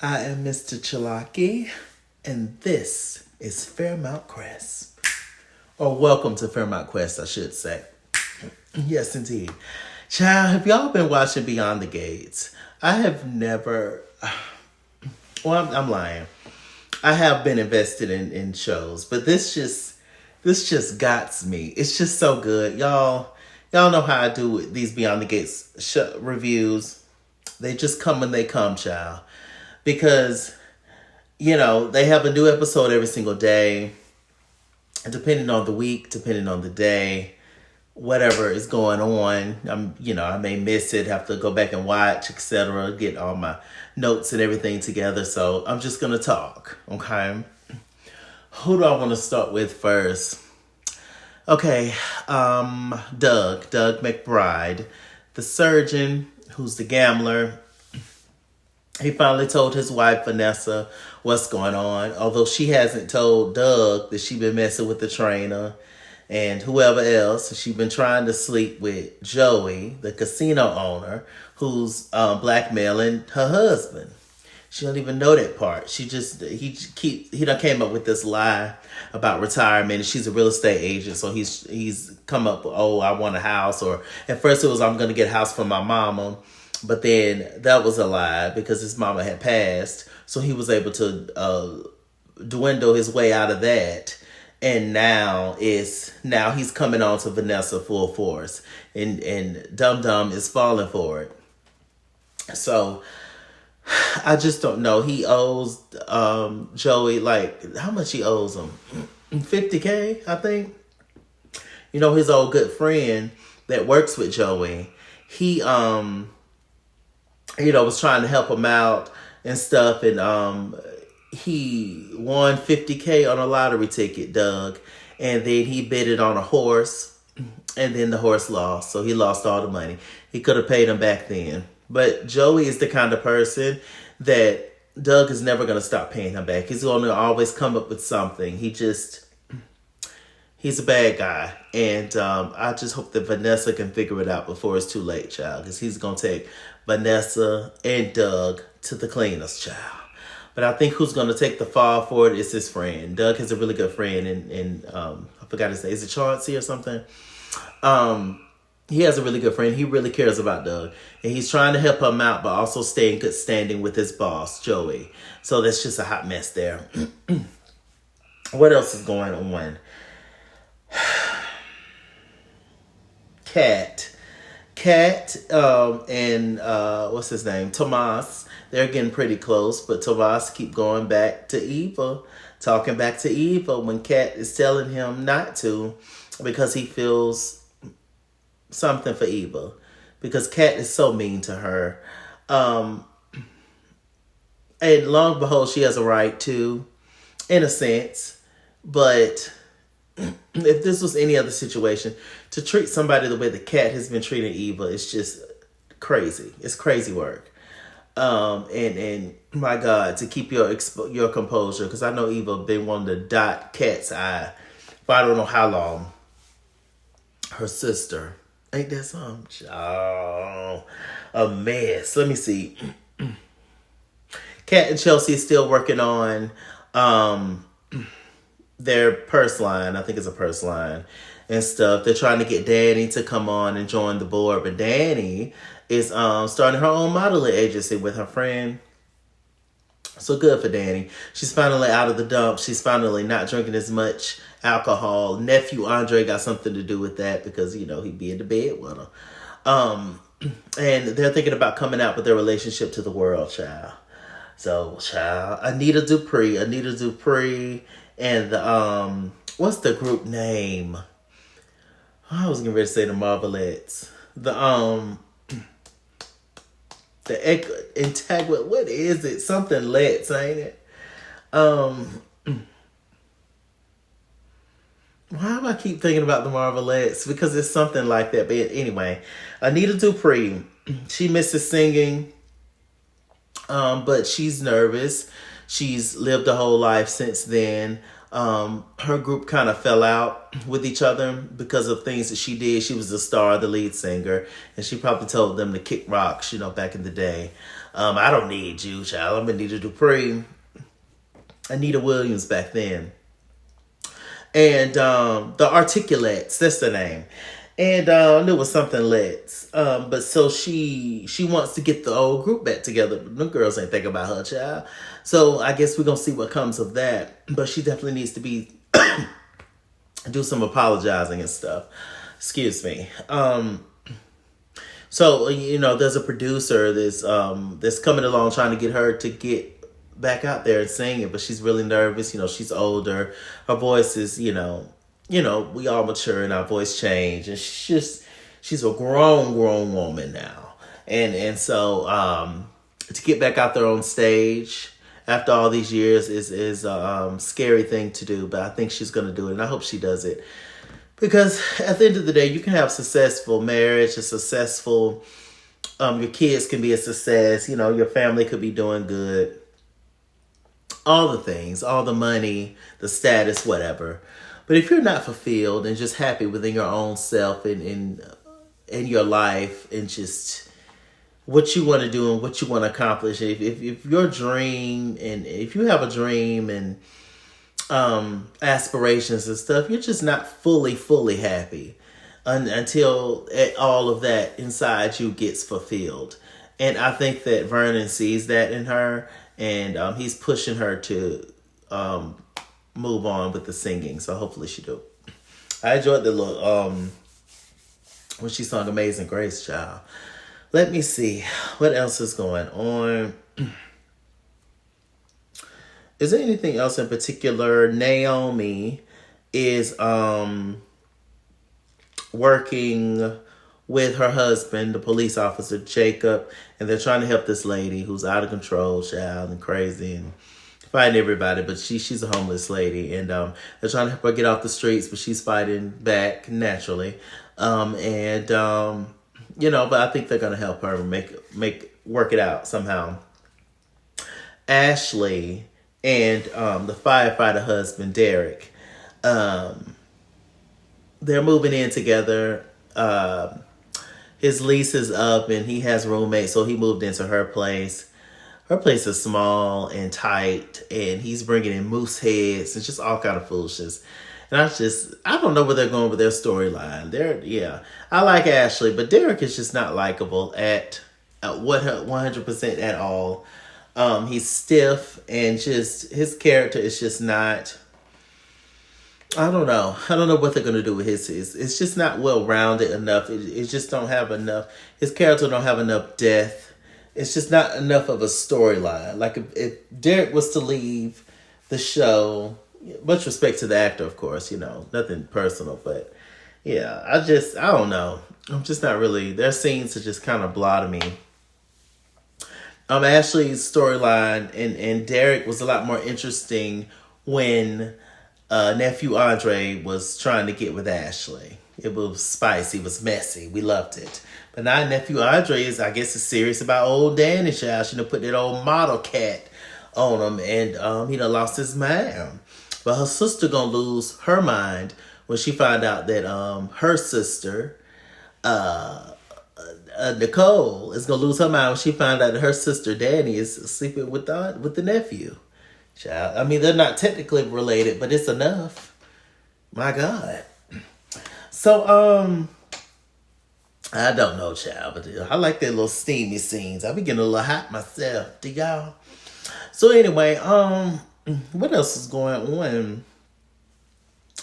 I am Mr. Chalaki, and this is Fairmount Crest. Or welcome to Fairmount Quest, I should say. Yes, indeed. Child, have y'all been watching Beyond the Gates? I have never. Well, I'm lying. I have been invested in shows, but this just got me. It's just so good, y'all know how I do with these Beyond the Gates reviews. They just come when they come, child. Because they have a new episode every single day, depending on the week, depending on the day, whatever is going on. I may miss it, have to go back and watch, etc., get all my notes and everything together. So I'm just gonna talk, okay? Who do I want to start with first? Okay, Doug McBride, the surgeon who's the gambler. He finally told his wife, Vanessa, what's going on. Although she hasn't told Doug that she been messing with the trainer and whoever else. She been trying to sleep with Joey, the casino owner, who's blackmailing her husband. She don't even know that part. He done came up with this lie about retirement. And she's a real estate agent, so he's come up, oh, I want a house. Or at first it was, I'm gonna get a house for my mama. But then that was a lie because his mama had passed. So he was able to dwindle his way out of that. And now he's coming on to Vanessa full force. And Dum Dum is falling for it. So I just don't know. He owes Joey, like, how much he owes him? $50K, I think. His old good friend that works with Joey, he was trying to help him out and stuff. And he won $50K on a lottery ticket, Doug. And then he bid it on a horse. And then the horse lost. So he lost all the money. He could have paid him back then. But Joey is the kind of person that Doug is never going to stop paying him back. He's going to always come up with something. He's a bad guy. And I just hope that Vanessa can figure it out before it's too late, child. Because he's going to take Vanessa and Doug to the cleaners, child. But I think who's going to take the fall for it is his friend. Doug has a really good friend. And I forgot his name. Is it Chauncey or something? He has a really good friend. He really cares about Doug. And he's trying to help him out, but also stay in good standing with his boss, Joey. So that's just a hot mess there. What else is going on? Kat and what's his name? Tomas. They're getting pretty close, but Tomas keep going back to Eva, talking back to Eva when Kat is telling him not to because he feels something for Eva because Kat is so mean to her. And long and behold, she has a right to, in a sense, but if this was any other situation, to treat somebody the way the Kat has been treating Eva is just crazy. It's crazy work. And my God, to keep your composure, because I know Eva been wanting to dot Kat's eye for I don't know how long. Her sister, ain't that something? Oh, a mess. Let me see. Kat and Chelsea is still working on their purse line. I think it's a purse line and stuff. They're trying to get Danny to come on and join the board, but Danny is starting her own modeling agency with her friend. So good for Danny. She's finally out of the dump. She's finally not drinking as much alcohol. Nephew Andre got something to do with that because, he be in the bed with her. And they're thinking about coming out with their relationship to the world, child. So, child, Anita Dupree and the, what's the group name? I was getting ready to say the Marvelettes. What is it? Something Let's, ain't it? Why do I keep thinking about the Marvelettes? Because it's something like that. But anyway, Anita Dupree, she misses singing, but she's nervous. She's lived a whole life since then. her group kind of fell out with each other because of things that she did. She was the star, the lead singer, and she probably told them to kick rocks, back in the day. I don't need you, child. I'm Anita Dupree, Anita Williams back then. And the Articulates, that's the name. And it was something Let's. But so she wants to get the old group back together. But the girls ain't thinking about her, child. So I guess we're going to see what comes of that. But she definitely needs to be do some apologizing and stuff. Excuse me. So, there's a producer that's coming along trying to get her to get back out there and sing it, but she's really nervous. She's older. Her voice is, we all mature and our voice change. And she's a grown woman now. And so to get back out there on stage after all these years is a scary thing to do, but I think she's going to do it, and I hope she does it. Because at the end of the day, you can have successful marriage, a successful, your kids can be a success, your family could be doing good. All the things, all the money, the status, whatever. But if you're not fulfilled and just happy within your own self and in your life and just what you want to do and what you want to accomplish, if your dream and if you have a dream and aspirations and stuff, you're just not fully happy until all of that inside you gets fulfilled. And I think that Vernon sees that in her, and he's pushing her to move on with the singing. So hopefully she do. I enjoyed the little when she sung Amazing Grace, child. Let me see what else is going on. Is there anything else in particular? Naomi is working with her husband, the police officer, Jacob, and they're trying to help this lady who's out of control, child, and crazy, and fighting everybody, but she's a homeless lady, and they're trying to help her get off the streets, but she's fighting back naturally. But I think they're going to help her work it out somehow. Ashley and the firefighter husband, Derek, they're moving in together. His lease is up and he has roommates, so he moved into her place. Her place is small and tight, and he's bringing in moose heads and just all kind of foolishness. And I don't know where they're going with their storyline. I like Ashley, but Derek is just not likable at 100% at all. He's stiff, and just his character is just not. I don't know what they're gonna do with his. It's just not well rounded enough. It just don't have enough. His character don't have enough depth. It's just not enough of a storyline. Like if Derek was to leave the show, much respect to the actor, of course, nothing personal, but yeah, I don't know. I'm just not really. Their scenes are just kind of blah to me. Ashley's storyline and Derek was a lot more interesting when nephew Andre was trying to get with Ashley. It was spicy, it was messy. We loved it. But now nephew Andre is serious about old Danny child. She done put that old model cat on him, and he done lost his mind. But her sister gonna lose her mind when she find out that her sister, Nicole, is gonna lose her mind when she find out that her sister Danny is sleeping with the nephew. Child, I mean, they're not technically related, but it's enough. My God. So, I don't know, child, but I like that little steamy scenes. I be getting a little hot myself. Do y'all? So anyway, what else is going on?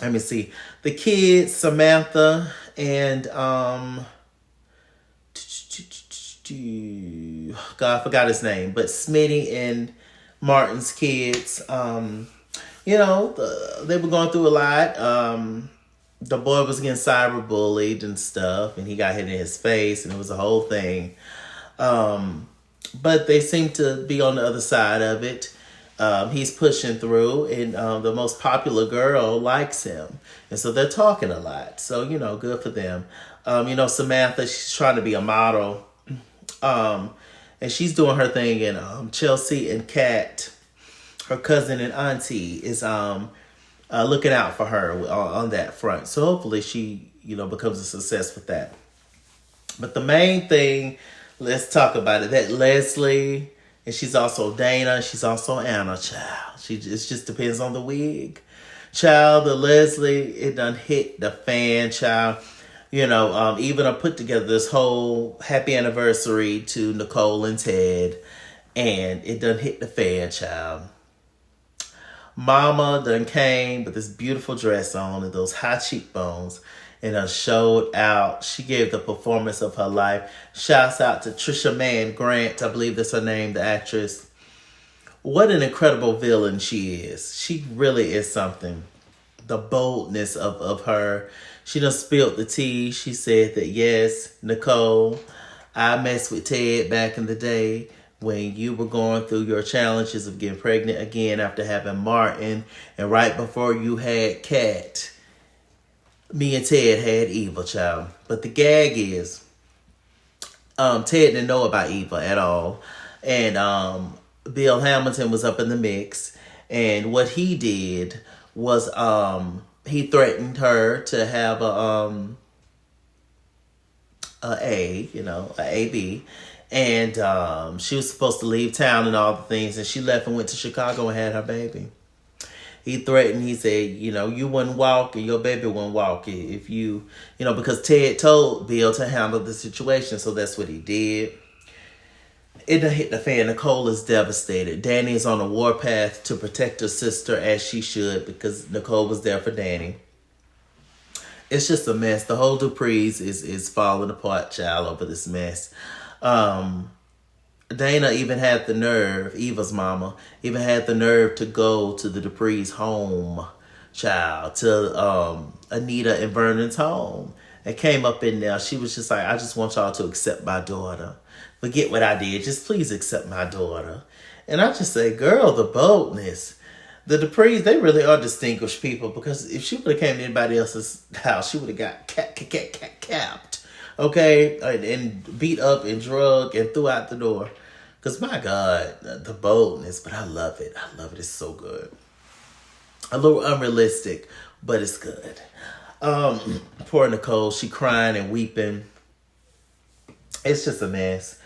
Let me see. The kids, Samantha and God, I forgot his name, but Smitty and Martin's kids, they were going through a lot. The boy was getting cyberbullied and stuff, and he got hit in his face, and it was a whole thing. But they seem to be on the other side of it. He's pushing through, and the most popular girl likes him. And so they're talking a lot. So, good for them. Samantha, she's trying to be a model. And she's doing her thing, and Chelsea and Kat, her cousin and auntie, is looking out for her on that front. So hopefully she, becomes a success with that. But the main thing, let's talk about it. That Leslie, and she's also Dana, she's also Anna, child. It just depends on the wig. Child, the Leslie, it done hit the fan, child. Even I put together this whole happy anniversary to Nicole and Ted, and it done hit the fan, child. Mama done came with this beautiful dress on and those high cheekbones and showed out. She gave the performance of her life. Shouts out to Trisha Mann Grant, I believe that's her name, the actress. What an incredible villain she is. She really is something. The boldness of her. She done spilled the tea. She said that, yes, Nicole, I messed with Ted back in the day when you were going through your challenges of getting pregnant again after having Martin, and right before you had Kat, me and Ted had Eva, child. But the gag is, Ted didn't know about Eva at all, and Bill Hamilton was up in the mix, and what he did was he threatened her to have a AB. And she was supposed to leave town and all the things. And she left and went to Chicago and had her baby. He threatened, he said, you wouldn't walk and your baby wouldn't walk if you, because Ted told Bill to handle the situation. So that's what he did. It done hit the fan. Nicole is devastated. Danny is on a warpath to protect her sister as she should, because Nicole was there for Danny. It's just a mess. The whole Dupree's is falling apart, child, over this mess. Dana even had the nerve, Eva's mama, even had the nerve to go to the Dupree's home, child, to Anita and Vernon's home. And came up in there. She was just like, I just want y'all to accept my daughter. Forget what I did. Just please accept my daughter. And I just say, girl, the boldness. The Dupree's, they really are distinguished people, because if she would have came to anybody else's house, she would have got capped. Okay, and beat up and drugged and threw out the door. Because my God, the boldness, but I love it. I love it. It's so good. A little unrealistic, but it's good. Poor Nicole, she crying and weeping. It's just a mess.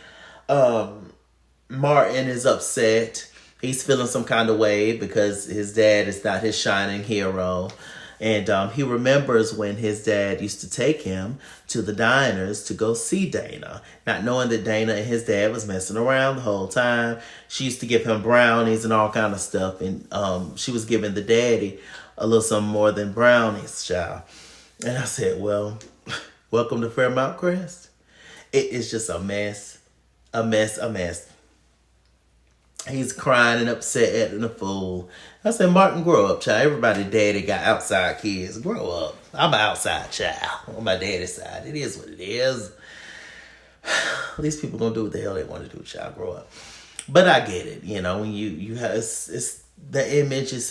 Martin is upset. He's feeling some kind of way because his dad is not his shining hero. And he remembers when his dad used to take him to the diners to go see Dana, not knowing that Dana and his dad was messing around the whole time. She used to give him brownies and all kind of stuff. And she was giving the daddy a little something more than brownies, child. And I said, well, welcome to Fairmount Crest. It is just a mess. A mess. He's crying and upset and a fool. I said, Martin, grow up, child. Everybody daddy got outside kids. Grow up. I'm an outside child on my daddy's side. It is what it is. These people gonna do what the hell they want to do, child. Grow up. But I get it. When you have, it's the image is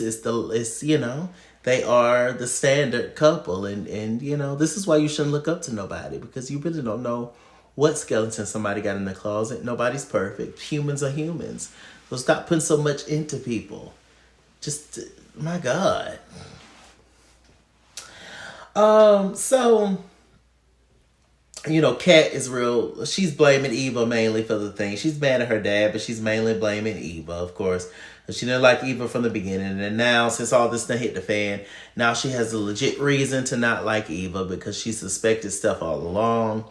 they are the standard couple. And this is why you shouldn't look up to nobody, because you really don't know what skeleton somebody got in the closet. Nobody's perfect. Humans are humans. So stop putting so much into people. Just, my God. So, Kat is real. She's blaming Eva mainly for the thing. She's mad at her dad, but she's mainly blaming Eva, of course. She didn't like Eva from the beginning. And now, since all this done hit the fan, now she has a legit reason to not like Eva, because she suspected stuff all along.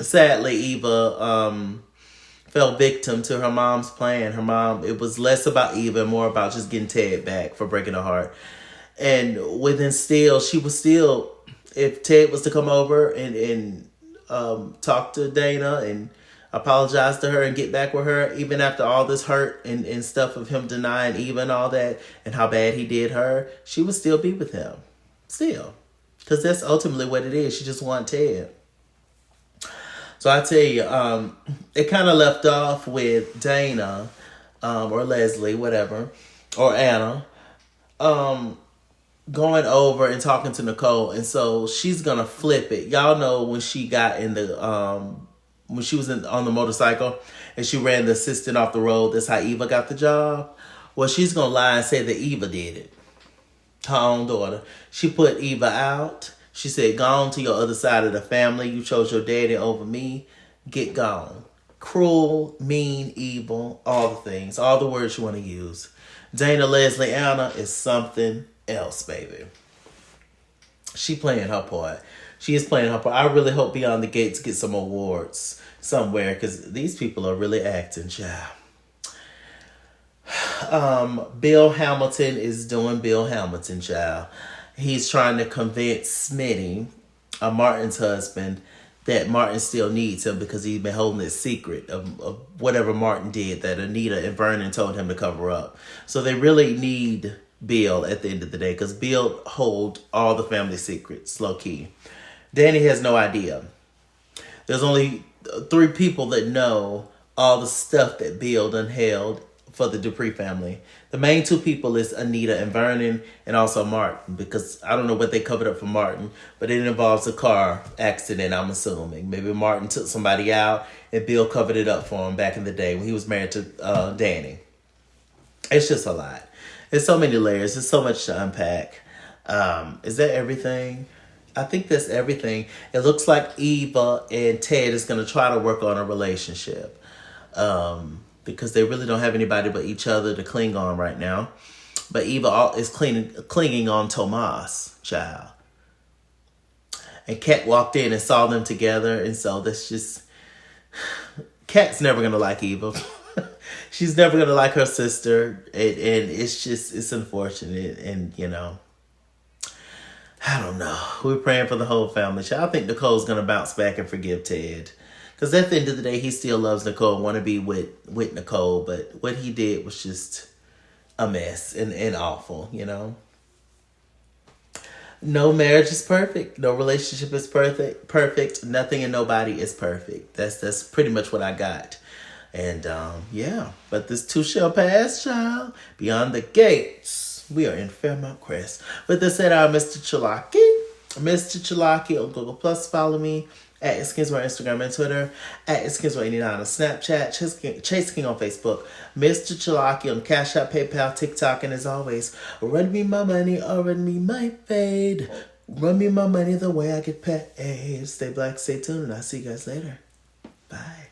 Sadly, Eva fell victim to her mom's plan. Her mom, it was less about Eva, more about just getting Ted back for breaking her heart. And she was still, if Ted was to come over and talk to Dana and apologize to her and get back with her, even after all this hurt and stuff of him denying Eva and all that, and how bad he did her, she would still be with him. Still. Because that's ultimately what it is. She just wants Ted. So I tell you, it kind of left off with Dana, or Leslie, whatever, or Anna, going over and talking to Nicole. And so she's going to flip it. Y'all know when she got in the, when she was on the motorcycle and she ran the assistant off the road, that's how Eva got the job. Well, she's going to lie and say that Eva did it. Her own daughter. She put Eva out. She said, go on to your other side of the family. You chose your daddy over me. Get gone. Cruel, mean, evil, all the things. All the words you want to use. Dana Leslie Anna is something else, baby. She playing her part. She is playing her part. I really hope Beyond the Gates get some awards somewhere because these people are really acting, child. Bill Hamilton is doing Bill Hamilton, child. He's trying to convince Smitty, Martin's husband, that Martin still needs him because he's been holding this secret of whatever Martin did that Anita and Vernon told him to cover up. So they really need Bill at the end of the day because Bill hold all the family secrets, low key. Danny has no idea. There's only 3 people that know all the stuff that Bill done held for the Dupree family. The main 2 people is Anita and Vernon and also Martin because I don't know what they covered up for Martin, but it involves a car accident, I'm assuming. Maybe Martin took somebody out and Bill covered it up for him back in the day when he was married to Danny. It's just a lot. There's so many layers. There's so much to unpack. Is that everything? I think that's everything. It looks like Eva and Ted is going to try to work on a relationship. Because they really don't have anybody but each other to cling on right now. But Eva is clinging on Tomas, child. And Kat walked in and saw them together. And so that's just... Kat's never going to like Eva. She's never going to like her sister. And it's unfortunate. And, you know... I don't know. We're praying for the whole family. I think Nicole's going to bounce back and forgive Ted. Because at the end of the day, he still loves Nicole, want to be with Nicole. But what he did was just a mess and awful, you know. No marriage is perfect. No relationship is perfect. Nothing and nobody is perfect. That's pretty much what I got. And yeah, but this too shall pass, child. Beyond the Gates. We are in Fairmount Crest. With this said, I'm Mr. Chalaki. Mr. Chalaki on Google Plus. Follow me at Skinsmore on Instagram and Twitter. At Skinsmore89 on Snapchat. Chase King on Facebook. Mr. Chalaki on Cash App, PayPal, TikTok. And as always, run me my money or run me my fade. Run me my money the way I get paid. Stay black, stay tuned, and I'll see you guys later. Bye.